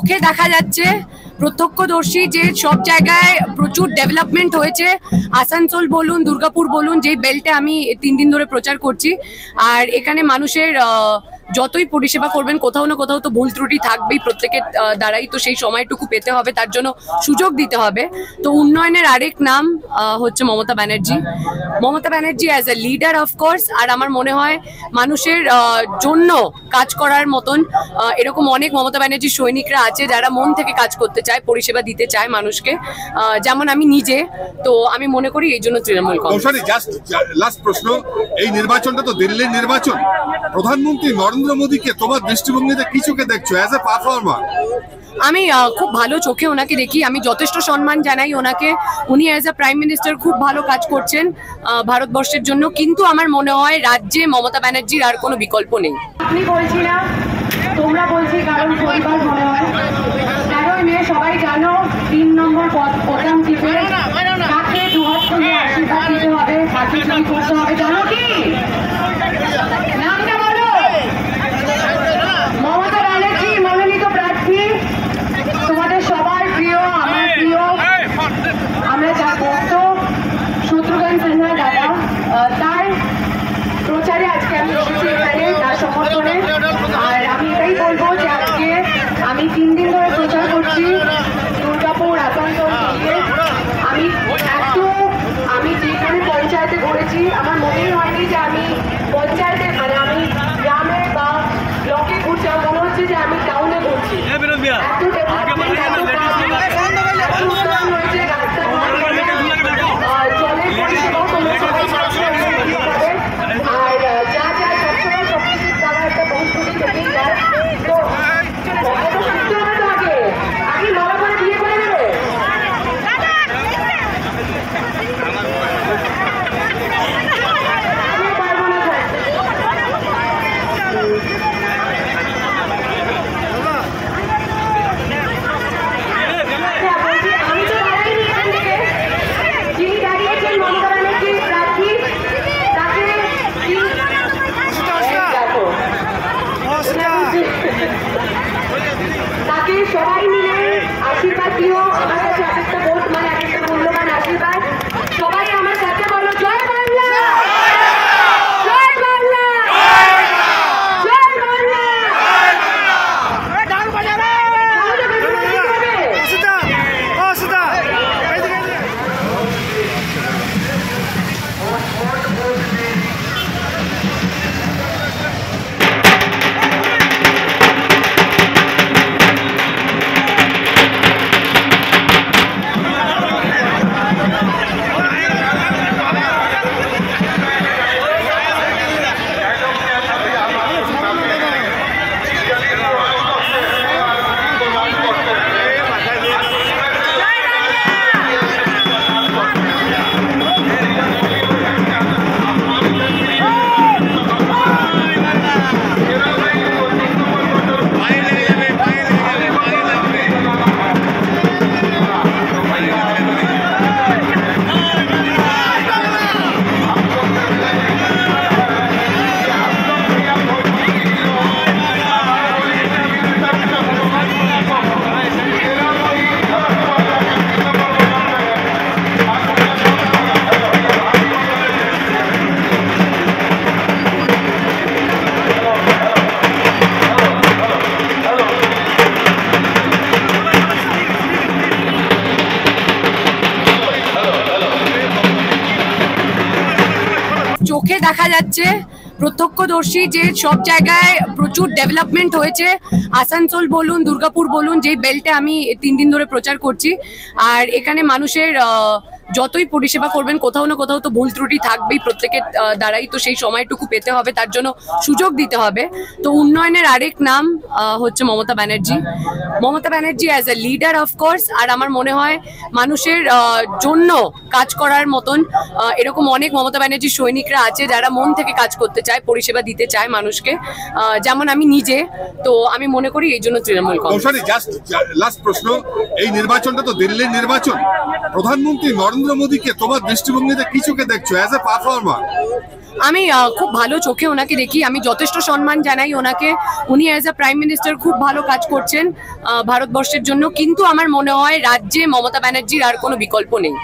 চোখে দেখা যাচ্ছে, প্রত্যক্ষদর্শী যে সব জায়গায় প্রচুর ডেভেলপমেন্ট হয়েছে। আসানসোল বলুন, দুর্গাপুর বলুন, যেই বেল্টে আমি 3 দিন ধরে প্রচার করছি, আর এখানে মানুষের যতই পরিষেবা করবেন কোথাও না কোথাও তো ভুল ত্রুটি থাকবেই প্রত্যেকের দ্বারাই, তো সেই সময়টুকু পেতে হবে, তার জন্য সুযোগ দিতে হবে। তো উন্নয়নের আরেক নাম হচ্ছে Mamata Banerjee. Mamata Banerjee as a leader of course, আর আমার মনে হয় মানুষের জন্য কাজ করার মতন এরকম অনেক মমতা ব্যানার্জির সৈনিকরা আছে যারা মন থেকে কাজ করতে চায়, পরিষেবা দিতে চায় মানুষকে, যেমন আমি নিজে। তো আমি মনে করি এই জন্য তৃণমূল কংগ্রেস। জাস্ট লাস্ট প্রশ্ন, এই নির্বাচনটা তো দিল্লির নির্বাচন, প্রধানমন্ত্রী নরেন্দ্র মোদীকে তোমার দৃষ্টিভঙ্গিতে কি চোখে দেখছো অ্যাজ এ পারফর্মার? আমি খুব ভালো চোখে ওনাকে দেখি, আমি যথেষ্ট সম্মান জানাই ওনাকে। উনি অ্যাজ এ প্রাইম মিনিস্টার খুব ভালো কাজ করছেন ভারতবর্ষের জন্য, কিন্তু আমার মনে হয় রাজ্যে মমতা ব্যানার্জির আর কোনো বিকল্প নেই। আপনি বলছি না, তোমরা বলছি, কারণ পরিবার মনে হয় 11ই মে সবাই জানো 3 নম্বর প্রধান টিপে কাকে দুহাত তুলে আশীর্বাদ দিতে হবে, কাকে কি করতে হবে জানো কি? নামটা বলো। মমতা ব্যানার্জি মনোনীত প্রার্থী, তোমাদের সবার প্রিয়, আমার প্রিয়, আমরা যা ভক্ত শত্রুঘ্ন সিনহা দাদা, তার প্রচারে আজকে আমি এসেছি এখানে, তার সমর্থনে। আর আমি এটাই বলবো যে আজকে আমি 3 দিন ধরে প্রচার করছি দুর্গাপুর, আসানসোল দিয়ে। আমি যেখানে পঞ্চায়েতে ঘুরেছি, আমার মনেই হয়নি যে আমি পঞ্চায়েতে, মানে আমি গ্রামে বা ব্লকে ঘুরছি, আমার মনে হচ্ছে যে আমি টাউনে ঘুরছি। এত ডেভেলপমেন্ট, এত উন্নয়ন হয়েছে, রাস্তাঘাট, জলের পরিষেবা তোমরা সবাই পাচ্ছে। আর যা যা সবসময় সবকিছুর দ্বারা একটা বহু ত্রুটি থেকেই যায়। তো এত শিখতে হবে তো, আগে বড় করে বিয়ে করে দেবে। আমি পারবো না স্যার। বলছি, আমি তো দাঁড়াইনি এখান থেকে, যিনি দাঁড়িয়েছেন মমতা ব্যানার্জির প্রার্থী, তাকে তাকে সবাই মিলে আশীর্বাদ দিও। আমার কাছে একটা ভোট মানে একটা মূল্যবান আশীর্বাদ। সবাই আমার সাথে বলো, জয় বাংলা, জয় বাংলা, জয় বাংলা। চোখে দেখা যাচ্ছে, প্রত্যক্ষদর্শী যে সব জায়গায় প্রচুর ডেভেলপমেন্ট হয়েছে। আসানসোল বলুন, দুর্গাপুর বলুন, যেই বেল্টে আমি 3 দিন ধরে প্রচার করছি, আর এখানে মানুষের যতই পরিষেবা করবেন কোথাও না কোথাও তো ভুল ত্রুটি থাকবেই প্রত্যেকের দ্বারাই, তো সেই সময়টুকু পেতে হবে, তার জন্য সুযোগ দিতে হবে। তো উন্নয়নের আরেক নাম হচ্ছে Mamata Banerjee. Mamata Banerjee as a leader of course, আর আমার মনে হয় মানুষের জন্য কাজ করার মতন এরকম অনেক মমতা ব্যানার্জির সৈনিকরা আছে যারা মন থেকে কাজ করতে চায়, পরিষেবা দিতে চায় মানুষকে, যেমন আমি নিজে। তো আমি মনে করি এই জন্য তৃণমূল কংগ্রেস। জাস্ট লাস্ট প্রশ্ন, এই নির্বাচনটা তো দিল্লির নির্বাচন, প্রধানমন্ত্রী নরেন্দ্র মোদীকে তোমার দৃষ্টিভঙ্গিতে কি চোখে দেখছো অ্যাজ এ পারফর্মার? আমি খুব ভালো চোখে ওনাকে দেখি, আমি যথেষ্ট সম্মান জানাই ওনাকে। উনি অ্যাজ আ প্রাইম মিনিস্টার খুব ভালো কাজ করছেন ভারতবর্ষের জন্য, কিন্তু আমার মনে হয় রাজ্যে মমতা ব্যানার্জির আর কোনো বিকল্প নেই।